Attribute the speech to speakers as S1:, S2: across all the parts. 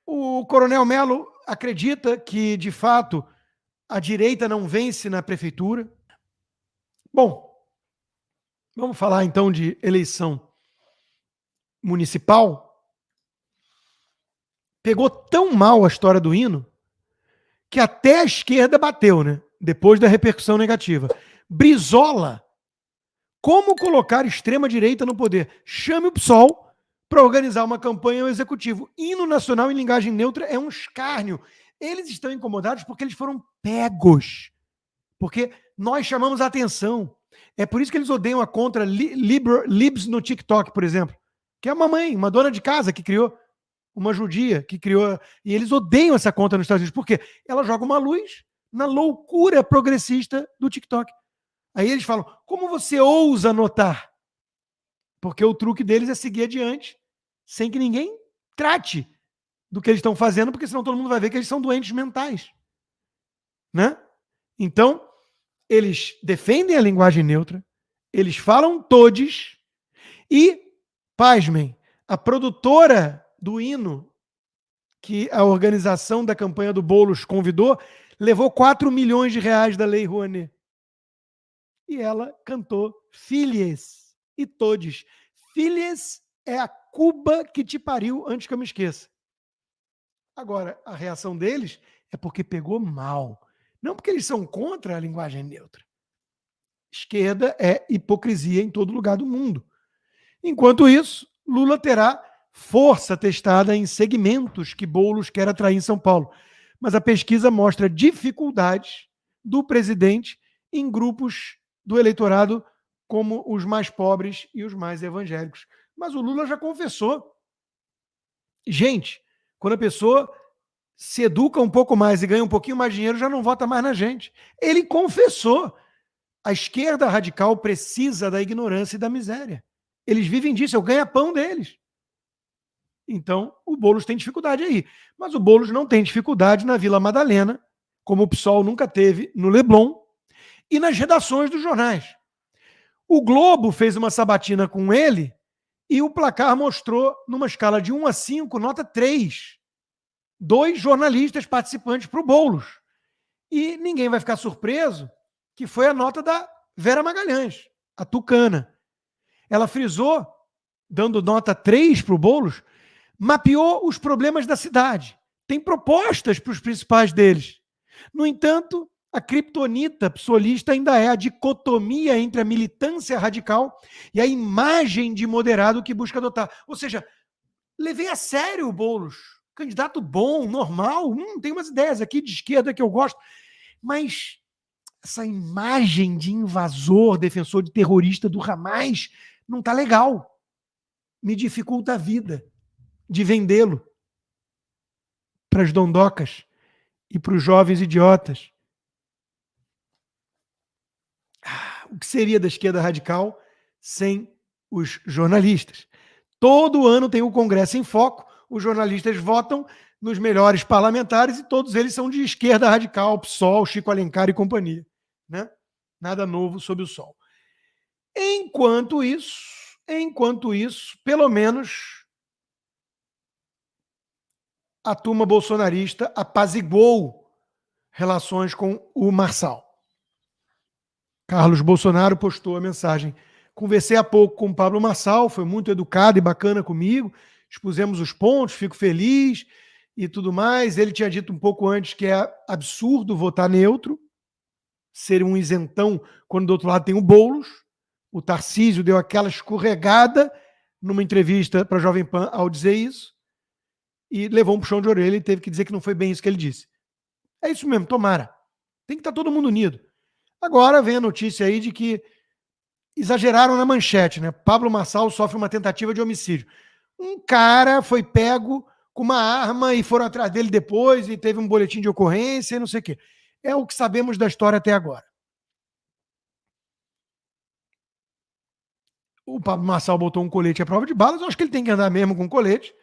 S1: O Coronel Melo acredita que, de fato, a direita não vence na prefeitura. Bom, vamos falar então de eleição municipal. Pegou tão mal a história do hino que até a esquerda bateu, né? Depois da repercussão negativa. Brizola, como colocar extrema-direita no poder? Chame o PSOL para organizar uma campanha ao executivo. Hino nacional em linguagem neutra é um escárnio. Eles estão incomodados porque eles foram pegos. Porque nós chamamos a atenção. É por isso que eles odeiam a contra Libs no TikTok, por exemplo. Que é uma mãe, uma dona de casa que criou, uma judia que criou. E eles odeiam essa conta nos Estados Unidos. Por quê? Ela joga uma luz na loucura progressista do TikTok. Aí eles falam, como você ousa notar? Porque o truque deles é seguir adiante, sem que ninguém trate do que eles estão fazendo, porque senão todo mundo vai ver que eles são doentes mentais. Né? Então, eles defendem a linguagem neutra, eles falam todes e, pasmem, a produtora do hino que a organização da campanha do Boulos convidou, levou 4 milhões de reais da Lei Rouanet. E ela cantou Filhas e Todes. Filhas é a Cuba que te pariu, antes que eu me esqueça. Agora, a reação deles é porque pegou mal. Não porque eles são contra a linguagem neutra. Esquerda é hipocrisia em todo lugar do mundo. Enquanto isso, Lula terá força testada em segmentos que Boulos quer atrair em São Paulo. Mas a pesquisa mostra dificuldades do presidente em grupos do eleitorado como os mais pobres e os mais evangélicos. Mas o Lula já confessou. Gente, quando a pessoa se educa um pouco mais e ganha um pouquinho mais de dinheiro, já não vota mais na gente. Ele confessou. A esquerda radical precisa da ignorância e da miséria. Eles vivem disso, é o ganha-pão deles. Então, o Boulos tem dificuldade aí. Mas o Boulos não tem dificuldade na Vila Madalena, como o PSOL nunca teve no Leblon, e nas redações dos jornais. O Globo fez uma sabatina com ele e o placar mostrou, numa escala de 1 a 5, nota 3. 2 jornalistas participantes para o Boulos. E ninguém vai ficar surpreso que foi a nota da Vera Magalhães, a tucana. Ela frisou, dando nota 3 para o Boulos, mapeou os problemas da cidade. Tem propostas para os principais deles. No entanto, a criptonita psolista ainda é a dicotomia entre a militância radical e a imagem de moderado que busca adotar. Ou seja, levei a sério o Boulos. Candidato bom, normal. Tem umas ideias aqui de esquerda que eu gosto. Mas essa imagem de invasor, defensor de terrorista do Hamas não está legal. Me dificulta a vida de vendê-lo para as dondocas e para os jovens idiotas. O que seria da esquerda radical sem os jornalistas? Todo ano tem o Congresso em Foco, os jornalistas votam nos melhores parlamentares e todos eles são de esquerda radical, PSOL, Chico Alencar e companhia. Né? Nada novo sob o sol. Enquanto isso, pelo menos a turma bolsonarista apaziguou relações com o Marçal. Carlos Bolsonaro postou a mensagem: conversei há pouco com o Pablo Marçal, foi muito educado e bacana comigo, expusemos os pontos, fico feliz e tudo mais. Ele tinha dito um pouco antes que é absurdo votar neutro, ser um isentão quando do outro lado tem o Boulos. O Tarcísio deu aquela escorregada numa entrevista para a Jovem Pan ao dizer isso e levou um puxão de orelha e teve que dizer que não foi bem isso que ele disse. É isso mesmo, tomara. Tem que estar todo mundo unido. Agora vem a notícia aí de que exageraram na manchete, né? Pablo Marçal sofre uma tentativa de homicídio. Um cara foi pego com uma arma e foram atrás dele depois e teve um boletim de ocorrência e não sei o quê. É o que sabemos da história até agora. O Pablo Marçal botou um colete à prova de balas, eu acho que ele tem que andar mesmo com colete.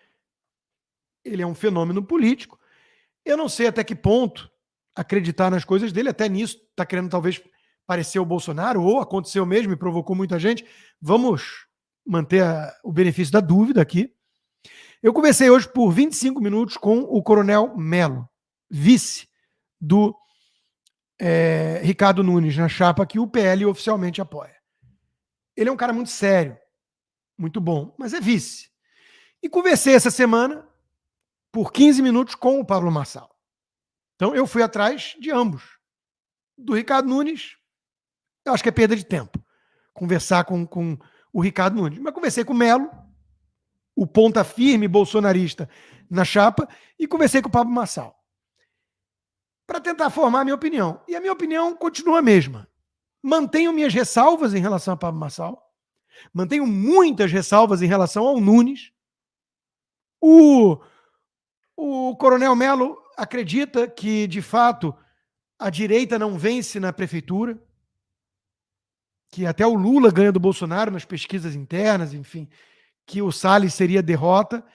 S1: Ele é um fenômeno político. Eu não sei até que ponto acreditar nas coisas dele, até nisso está querendo talvez parecer o Bolsonaro, ou aconteceu mesmo e provocou muita gente. Vamos manter o benefício da dúvida aqui. Eu conversei hoje por 25 minutos com o Coronel Melo, vice do Ricardo Nunes, na chapa que o PL oficialmente apoia. Ele é um cara muito sério, muito bom, mas é vice. E conversei essa semana por 15 minutos com o Pablo Marçal. Então eu fui atrás de ambos. Do Ricardo Nunes, eu acho que é perda de tempo conversar com o Ricardo Nunes. Mas conversei com o Melo, o ponta firme bolsonarista na chapa, e conversei com o Pablo Marçal para tentar formar a minha opinião. E a minha opinião continua a mesma. Mantenho minhas ressalvas em relação a Pablo Marçal, mantenho muitas ressalvas em relação ao Nunes. O Coronel Melo acredita que, de fato, a direita não vence na prefeitura, que até o Lula ganha do Bolsonaro nas pesquisas internas, enfim, que o Salles seria derrota.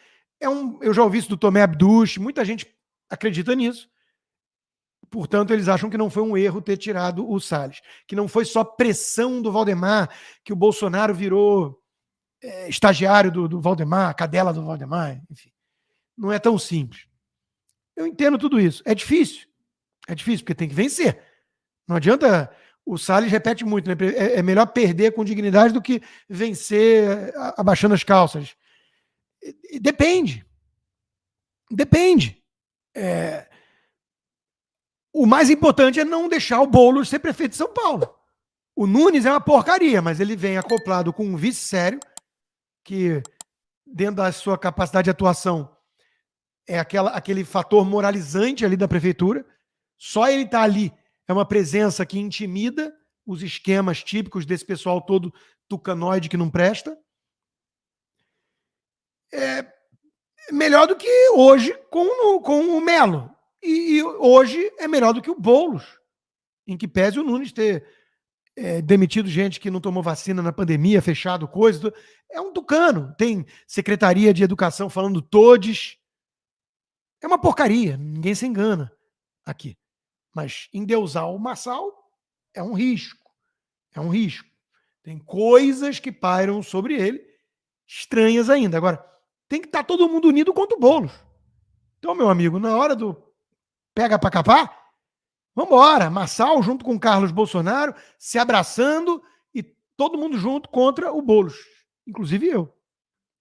S1: Eu já ouvi isso do Tomé Abduch, muita gente acredita nisso. Portanto, eles acham que não foi um erro ter tirado o Salles, que não foi só pressão do Valdemar, que o Bolsonaro virou estagiário do Valdemar, cadela do Valdemar, enfim. Não é tão simples. Eu entendo tudo isso. É difícil, porque tem que vencer. Não adianta... O Salles repete muito, né? É melhor perder com dignidade do que vencer abaixando as calças. Depende. O mais importante é não deixar o Boulos ser prefeito de São Paulo. O Nunes é uma porcaria, mas ele vem acoplado com um vice sério, que dentro da sua capacidade de atuação é aquele fator moralizante ali da prefeitura. Só ele estar ali é uma presença que intimida os esquemas típicos desse pessoal todo tucanoide que não presta. É melhor do que hoje com o Melo. E hoje é melhor do que o Boulos, em que pese o Nunes ter demitido gente que não tomou vacina na pandemia, fechado coisa. É um tucano. Tem Secretaria de Educação falando todes. É uma porcaria, ninguém se engana aqui. Mas endeusar o Marçal é um risco. É um risco. Tem coisas que pairam sobre ele, estranhas ainda. Agora, tem que estar todo mundo unido contra o Boulos. Então, meu amigo, na hora do pega pra capar, vambora. Marçal junto com Carlos Bolsonaro, se abraçando e todo mundo junto contra o Boulos. Inclusive eu.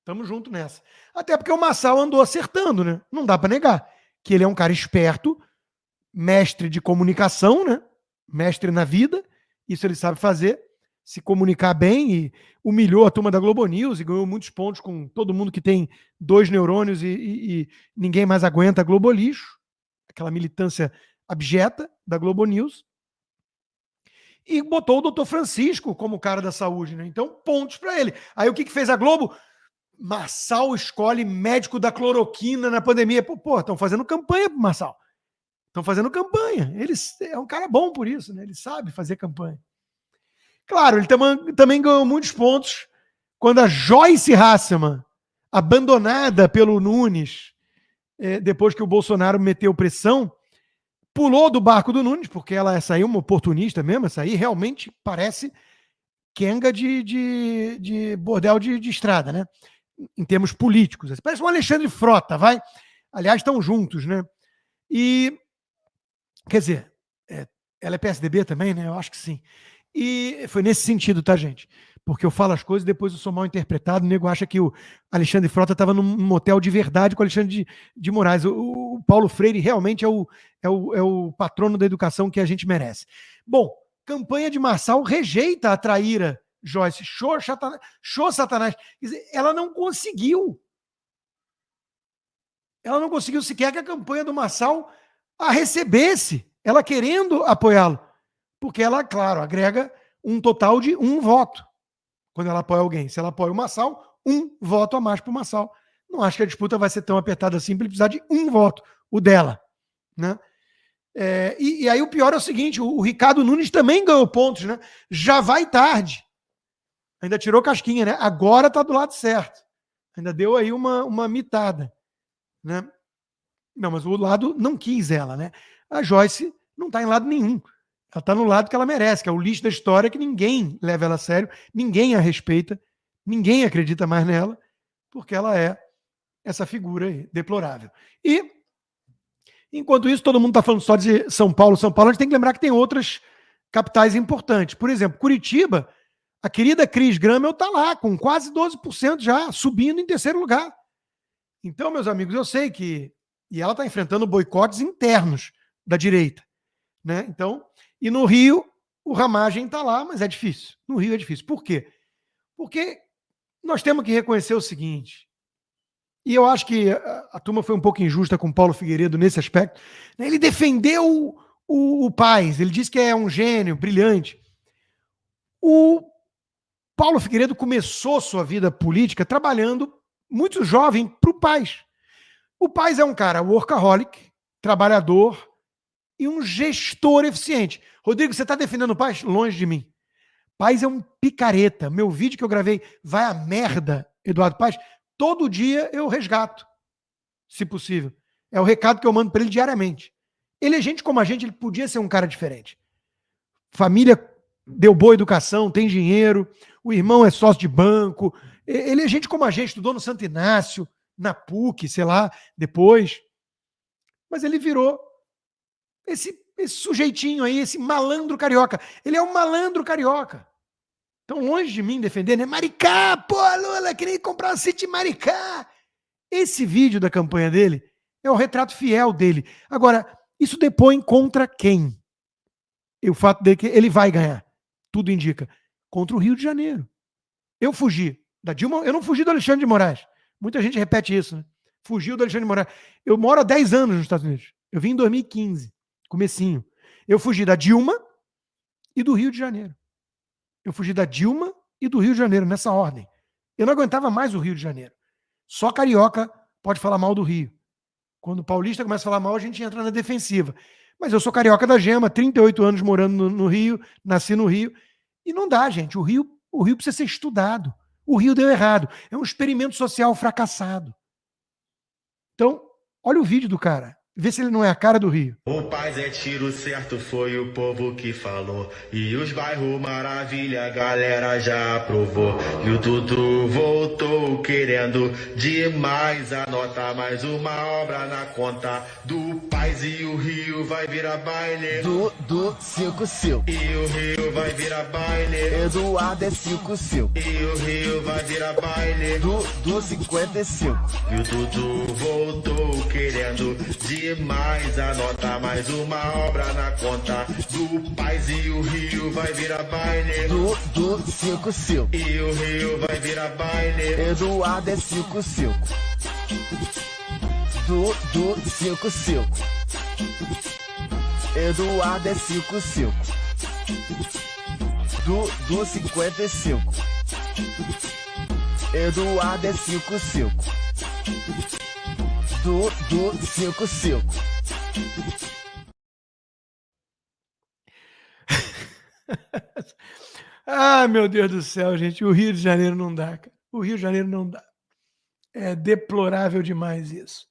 S1: Tamo junto nessa. Até porque o Marçal andou acertando, né? Não dá pra negar que ele é um cara esperto, mestre de comunicação, né? Mestre na vida, isso ele sabe fazer, se comunicar bem, e humilhou a turma da Globo News e ganhou muitos pontos com todo mundo que tem 2 neurônios e ninguém mais aguenta a Globo Lixo, aquela militância abjeta da Globo News, e botou o doutor Francisco como cara da saúde, né? Então, pontos para ele. Aí o que fez a Globo? Marçal escolhe médico da cloroquina na pandemia. Pô, estão fazendo campanha pro Marçal. Estão fazendo campanha. Ele é um cara bom por isso, né? Ele sabe fazer campanha. Claro, ele também ganhou muitos pontos quando a Joyce Hasselmann, abandonada pelo Nunes, depois que o Bolsonaro meteu pressão, pulou do barco do Nunes, porque essa aí é uma oportunista mesmo, essa aí realmente parece quenga de bordel de estrada, né? Em termos políticos. Parece um Alexandre Frota, vai? Aliás, estão juntos, né? E quer dizer, ela é PSDB também, né? Eu acho que sim. E foi nesse sentido, tá, gente? Porque eu falo as coisas e depois eu sou mal interpretado. O nego acha que o Alexandre Frota estava num motel de verdade com o Alexandre de Moraes. O Paulo Freire realmente é o patrono da educação que a gente merece. Bom, campanha de Marçal rejeita a traíra Joyce. Show Satanás. Quer dizer, ela não conseguiu. Ela não conseguiu sequer que a campanha do Marçal a recebesse, ela querendo apoiá-lo, porque ela, claro, agrega um total de 1 voto quando ela apoia alguém. Se ela apoia o Marçal, 1 voto a mais para o Marçal. Não acho que a disputa vai ser tão apertada assim para ele precisar de 1 voto, o dela, né? E aí o pior é o seguinte, o Ricardo Nunes também ganhou pontos, né? Já vai tarde. Ainda tirou casquinha, né? Agora está do lado certo. Ainda deu aí uma mitada, né? Não, mas o lado não quis ela, né? A Joyce não está em lado nenhum. Ela está no lado que ela merece, que é o lixo da história, que ninguém leva ela a sério, ninguém a respeita, ninguém acredita mais nela, porque ela é essa figura aí, deplorável. E, enquanto isso, todo mundo está falando só de São Paulo, São Paulo. A gente tem que lembrar que tem outras capitais importantes. Por exemplo, Curitiba, a querida Cris Grammel está lá, com quase 12% já, subindo em terceiro lugar. Então, meus amigos, eu sei que... E ela está enfrentando boicotes internos da direita, né? Então, e no Rio, o Ramagem está lá, mas é difícil. No Rio é difícil. Por quê? Porque nós temos que reconhecer o seguinte, e eu acho que a turma foi um pouco injusta com o Paulo Figueiredo nesse aspecto, né? Ele defendeu o Paes, ele disse que é um gênio, brilhante. O Paulo Figueiredo começou sua vida política trabalhando muito jovem para o Paes. O Paes é um cara workaholic, trabalhador e um gestor eficiente. Rodrigo, você está defendendo o Paes? Longe de mim. Paes é um picareta. Meu vídeo que eu gravei, vai a merda, Eduardo Paes, todo dia eu resgato, se possível. É o recado que eu mando para ele diariamente. Ele é gente como a gente, ele podia ser um cara diferente. Família deu boa educação, tem dinheiro, o irmão é sócio de banco, ele é gente como a gente, estudou no Santo Inácio, na PUC, sei lá, depois. Mas ele virou esse sujeitinho aí, esse malandro carioca. Ele é um malandro carioca. Então, longe de mim defender, né? Maricá, pô, Lula, queria comprar um sítio em Maricá. Esse vídeo da campanha dele é o retrato fiel dele. Agora, isso depõe contra quem? E o fato de que ele vai ganhar, tudo indica, contra o Rio de Janeiro. Eu fugi da Dilma, eu não fugi do Alexandre de Moraes. Muita gente repete isso, né? Fugiu do Alexandre de Moraes. Eu moro há 10 anos nos Estados Unidos. Eu vim em 2015, comecinho. Eu fugi da Dilma e do Rio de Janeiro. Eu fugi da Dilma e do Rio de Janeiro, nessa ordem. Eu não aguentava mais o Rio de Janeiro. Só carioca pode falar mal do Rio. Quando o paulista começa a falar mal, a gente entra na defensiva. Mas eu sou carioca da gema, 38 anos morando no Rio, nasci no Rio. E não dá, gente. O Rio precisa ser estudado. O Rio deu errado. É um experimento social fracassado. Então, olha o vídeo do cara. Vê se ele não é a cara do Rio.
S2: O Paes é tiro certo, foi o povo que falou. E os bairros maravilha, a galera já aprovou. E o Dudu voltou querendo demais. Anota mais uma obra na conta do Paes. E o Rio vai virar baile.
S3: Dudu 55.
S2: E o Rio vai virar baile.
S3: Eduardo é 55.
S2: E o Rio vai virar baile.
S3: Dudu 55.
S2: E o Dudu voltou querendo demais. Anota mais uma obra na conta do Paes. E o Rio vai virar baile.
S3: Dudu 55.
S2: E o Rio vai virar baile.
S3: Eduardo é 55. Dudu 55. Eduardo é 55. Dudu 55. Eduardo é 55. Dudu 55.
S1: Ah, meu Deus do céu, gente. O Rio de Janeiro não dá, cara. O Rio de Janeiro não dá. É deplorável demais isso.